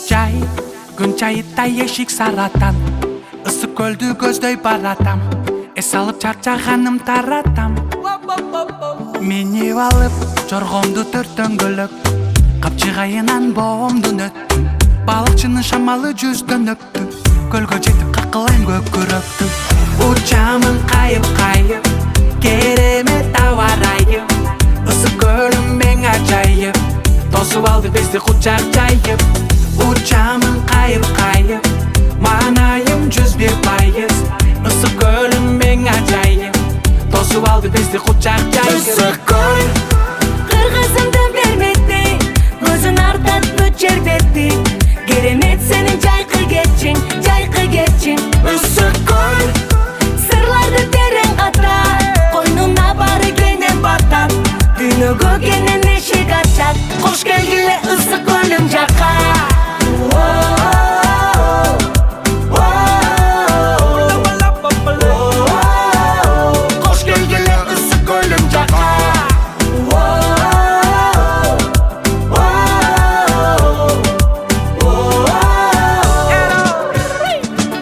Жай күн чайыттай ешик саратам, ысык көлдү көздөй баратам, эс алып чарчаганым таратам. Мени алып жоргомду төртөңгөлөк, капчыгайынан боомду нөттүм, балыкчынын шамалы жүздөн өптү, көлгө жетип какылайм көкүрөктү. Учамын кайып кайып, керемет аба ырайым, ысык көлүм эң ажайып, тосуп алды бизди кучак жайып. Учамын кайып кайып, маанайым 101%, ысык көлүм эң ажайып, тосуп алды бизди кучак жайып. Ысык көл кыргызымдын берметти, көзүн артат өчөр бетти, керемет сенин жайкы кетчиң, жайкы кетчиң. Ысык көл сырларды терең ката, койнуна бары кенен батат, дүйнөгө кенен эшик ачат. Кош келгиле ысык көлүм жакка.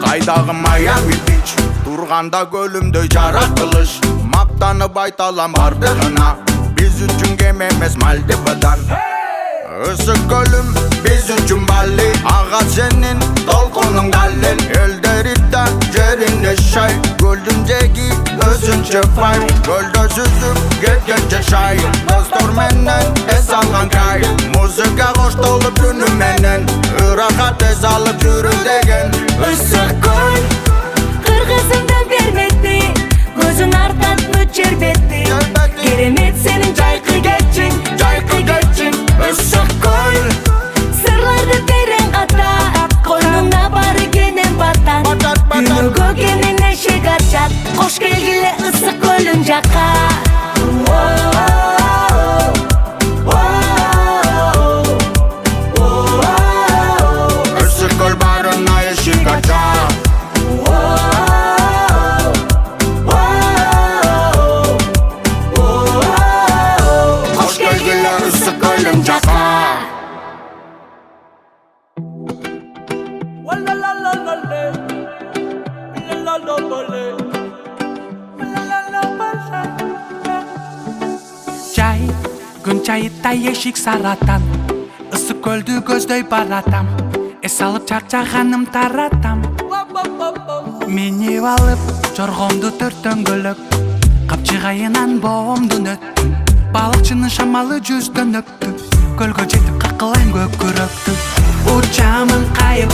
Кайдагы Майами Бич, турганда көлүмдөй жаратылыш, мактанып айталам бардыгына, биз үчүн кем эмес Мальдивадан. Ысык көлүм биз үчүн Бали, ага сенин толкунуң далел, элдеритта жерине шай, көлдүн жеги өзүнчө фай, көлдө сүзүп кеткенче шай, достор менен эс алган кай, музыка коштолуп түнү менен, ырахат эс алып жүрү деген. Ысык көл кыргызымдын берметти, көзүн артат өчөр бетти, керемет сенин жайкы кетчиң, жайкы кетчиң. Ысык көл сырларды терең ката, койнуна бары кенен батат, дүйнөгө кенен эшик ачат. Кош келгиле ысык көлүм жакка. Ысык көл барына эшик ачат. Кош келгиле ысык көлүм жакка. Жай күн чайыттай ешик саратам, ысык көлдү көздөй баратам, эс алып чарчаганым таратам. Мени алып жоргомду төртөңгөлөк, капчыгайынан боомду нөттүм, балыкчынын шамалы жүздөн өптү, көлгө жетип какылайм көкүрөктү. Учамын кайып